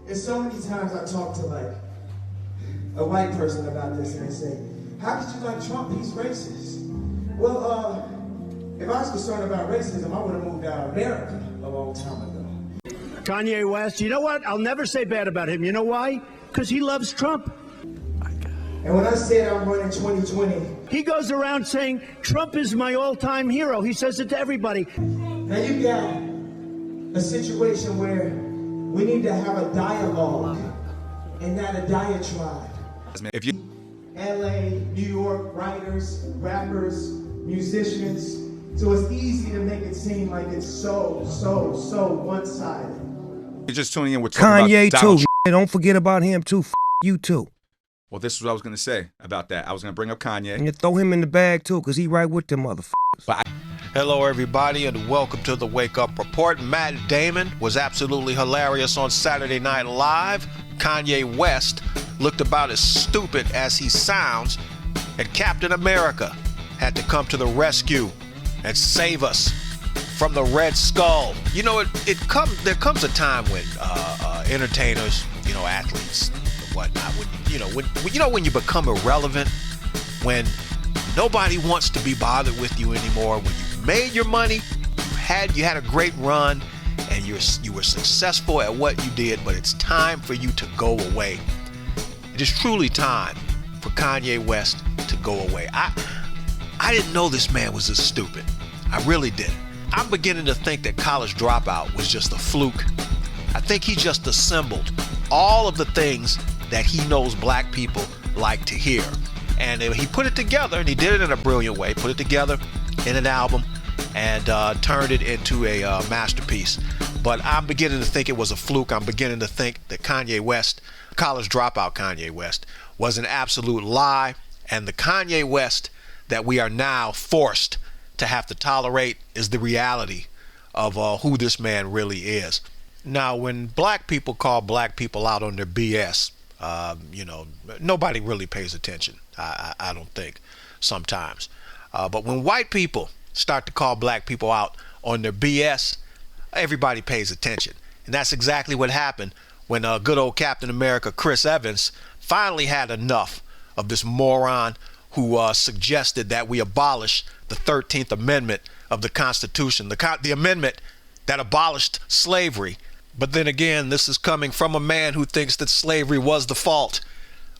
And so many times I talk to like a white person about this and they say, how could you like Trump? He's racist. Well, if I was concerned about racism, I would have moved out of America a long time ago. Kanye West, you know what? I'll never say bad about him. You know why? Because he loves Trump. And when I said I'm running 2020, he goes around saying, Trump is my all-time hero. He says it to everybody. Now you got a situation where we need to have a dialogue and not a diatribe. If you LA, New York, writers, rappers, musicians. So it's easy to make it seem like it's so one-sided. You're just tuning in with Kanye about too. Don't forget about him too. You too. Well, this is what I was going to say about that. I was going to bring up Kanye. And you throw him in the bag too, because he right with them motherfuckers. Hello, everybody, and welcome to the Wake Up Report. Matt Damon was absolutely hilarious on Saturday Night Live. Kanye West looked about as stupid as he sounds, and Captain America had to come to the rescue and save us from the Red Skull. You know, there comes a time when entertainers, athletes and whatnot, when you become irrelevant, when nobody wants to be bothered with you anymore, when you made your money, you had a great run, and you were successful at what you did, but it's time for you to go away. It is truly time for Kanye West to go away. I didn't know this man was this stupid. I really didn't. I'm beginning to think that College Dropout was just a fluke. I think he just assembled all of the things that he knows black people like to hear. And he put it together, and he did it in a brilliant way, put it together in an album and turned it into a masterpiece. But I'm beginning to think it was a fluke. I'm beginning to think that Kanye West, College Dropout Kanye West, was an absolute lie. And the Kanye West that we are now forced to have to tolerate is the reality of who this man really is. Now, when black people call black people out on their BS, nobody really pays attention, I don't think, sometimes. But when white people start to call black people out on their BS, everybody pays attention. And that's exactly what happened when good old Captain America, Chris Evans, finally had enough of this moron who suggested that we abolish the 13th Amendment of the Constitution, the amendment that abolished slavery. But then again, this is coming from a man who thinks that slavery was the fault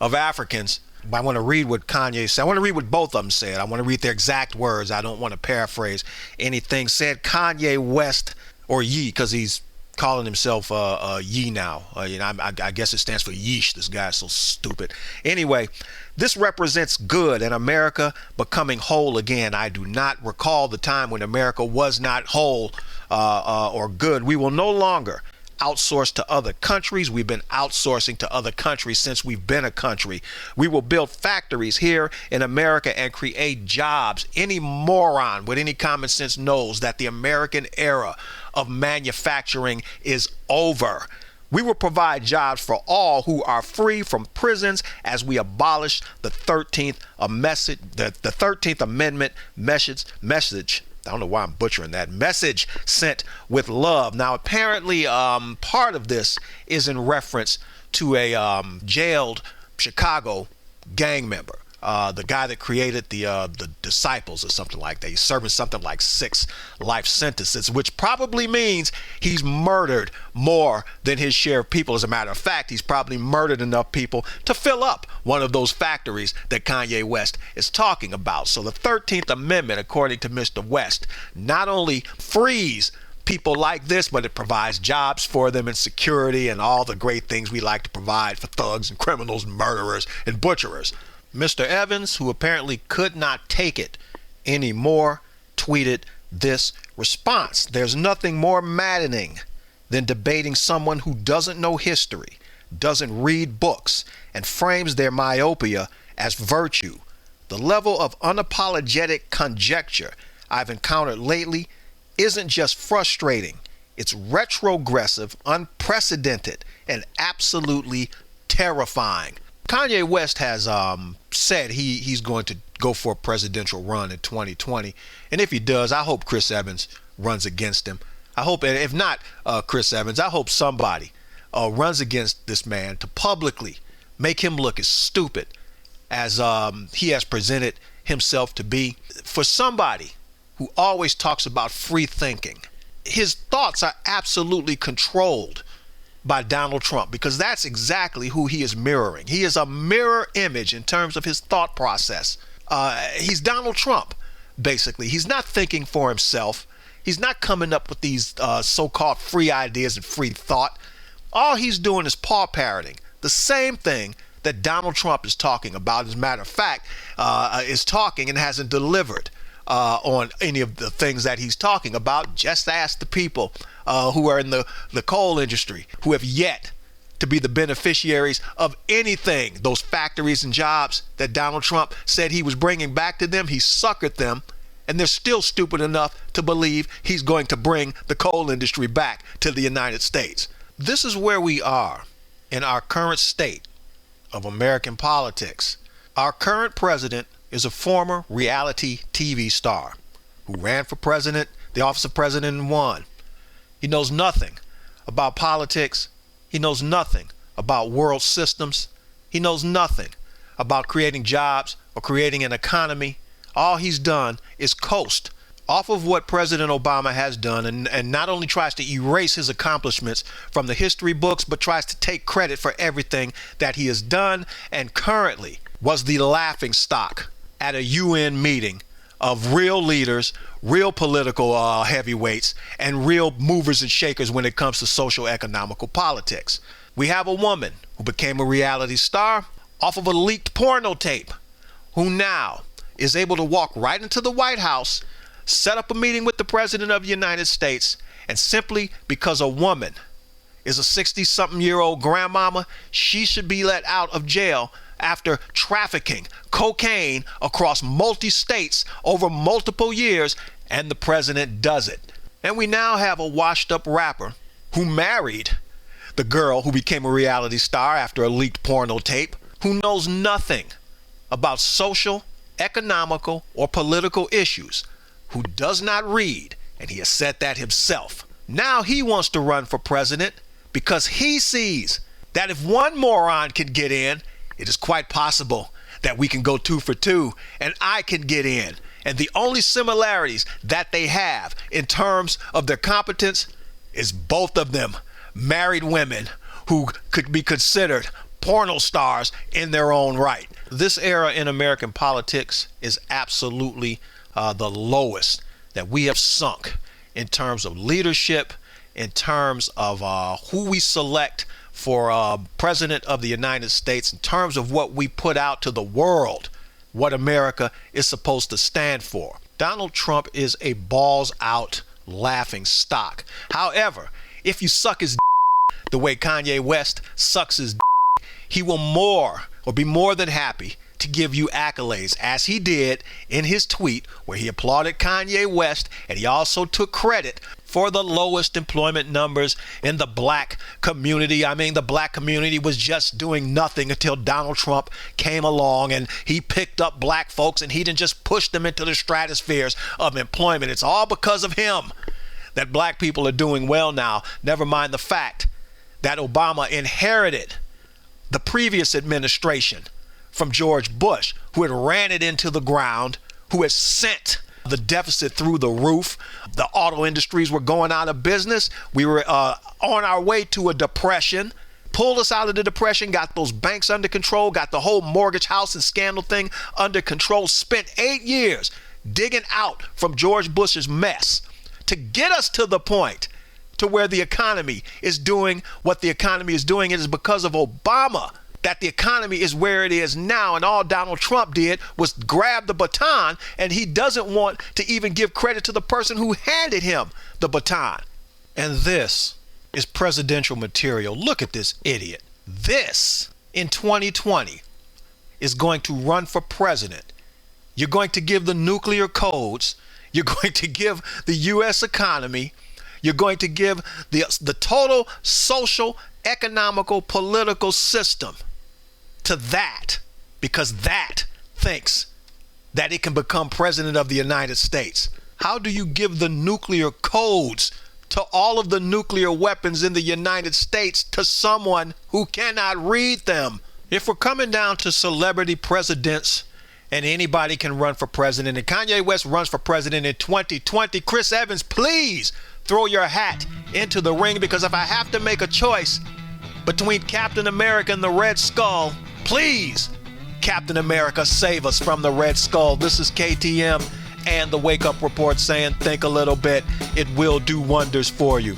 of Africans. I want to read what Kanye said. I want to read what both of them said. I want to read their exact words. I don't want to paraphrase anything said. Kanye West, or Ye, because he's calling himself Ye now. I guess it stands for yeesh. This guy's so stupid. Anyway, this represents good and America becoming whole again. I do not recall the time when America was not whole or good. We will no longer outsource to other countries. We've been outsourcing to other countries since we've been a country. We will build factories here in America and create jobs. Any moron with any common sense knows that the American era of manufacturing is over. We will provide jobs for all who are free from prisons as we abolish the 13th Amendment message. I don't know why I'm butchering that. Message sent with love. Now, apparently, part of this is in reference to a jailed Chicago gang member. The guy that created the Disciples or something like that. He's serving something like 6 life sentences, which probably means he's murdered more than his share of people. As a matter of fact, he's probably murdered enough people to fill up one of those factories that Kanye West is talking about. So the 13th Amendment, according to Mr. West, not only frees people like this, but it provides jobs for them and security and all the great things we like to provide for thugs and criminals and murderers and butcherers. Mr. Evans, who apparently could not take it anymore, tweeted this response. There's nothing more maddening than debating someone who doesn't know history, doesn't read books, and frames their myopia as virtue. The level of unapologetic conjecture I've encountered lately isn't just frustrating, it's retrogressive, unprecedented, and absolutely terrifying. Kanye West has said he's going to go for a presidential run in 2020. And if he does, I hope Chris Evans runs against him. I hope, and if not Chris Evans, I hope somebody runs against this man to publicly make him look as stupid as he has presented himself to be. For somebody who always talks about free thinking, his thoughts are absolutely controlled by Donald Trump, because that's exactly who he is mirroring. He is a mirror image in terms of his thought process. He's Donald Trump, basically. He's not thinking for himself. He's not coming up with these so-called free ideas and free thought. All he's doing is paw parroting the same thing that Donald Trump is talking about. As a matter of fact, is talking and hasn't delivered on any of the things that he's talking about. Just ask the people who are in the coal industry, who have yet to be the beneficiaries of anything. Those factories and jobs that Donald Trump said he was bringing back to them, he suckered them, and they're still stupid enough to believe he's going to bring the coal industry back to the United States. This is where we are in our current state of American politics. Our current president is a former reality TV star who ran for president, the office of president, and won. He knows nothing about politics. He knows nothing about world systems. He knows nothing about creating jobs or creating an economy. All he's done is coast off of what President Obama has done, and not only tries to erase his accomplishments from the history books, but tries to take credit for everything that he has done, and currently was the laughing stock at a UN meeting of real leaders, real political heavyweights, and real movers and shakers when it comes to social economical politics. We have a woman who became a reality star off of a leaked porno tape, who now is able to walk right into the White House, set up a meeting with the President of the United States, and simply because a woman is a 60-something-year-old grandmama, she should be let out of jail after trafficking cocaine across multi-states over multiple years, and the president does it. And we now have a washed-up rapper who married the girl who became a reality star after a leaked porno tape, who knows nothing about social, economical, or political issues, who does not read, and he has said that himself. Now he wants to run for president because he sees that if one moron can get in, it is quite possible that we can go 2 for 2 and I can get in. And the only similarities that they have in terms of their competence is both of them married women who could be considered porno stars in their own right. This era in American politics is absolutely the lowest that we have sunk in terms of leadership, in terms of who we select for president of the United States, in terms of what we put out to the world, what America is supposed to stand for. Donald Trump is a balls out laughing stock. However, if you suck his the way Kanye West sucks his he will be more than happy to give you accolades, as he did in his tweet where he applauded Kanye West, and he also took credit for the lowest employment numbers in the black community. I mean, the black community was just doing nothing until Donald Trump came along and he picked up black folks and he didn't just push them into the stratospheres of employment. It's all because of him that black people are doing well now. Never mind the fact that Obama inherited the previous administration from George Bush, who had ran it into the ground, who had sent the deficit through the roof. The auto industries were going out of business. We were on our way to a depression. Pulled us out of the depression, got those banks under control, got the whole mortgage house and scandal thing under control, spent 8 years digging out from George Bush's mess to get us to the point to where the economy is doing what the economy is doing. It is because of Obama that the economy is where it is now, and all Donald Trump did was grab the baton, and he doesn't want to even give credit to the person who handed him the baton. And this is presidential material. Look at this idiot. This, in 2020, is going to run for president. You're going to give the nuclear codes. You're going to give the U.S. economy. You're going to give the total social, economical, political system to that, because that thinks that it can become president of the United States. How do you give the nuclear codes to all of the nuclear weapons in the United States to someone who cannot read them. If we're coming down to celebrity presidents and anybody can run for president, and Kanye West runs for president in 2020, Chris Evans, please throw your hat into the ring, because if I have to make a choice between Captain America and the Red Skull, please, Captain America, save us from the Red Skull. This is KTM and the Wake Up Report saying think a little bit. It will do wonders for you.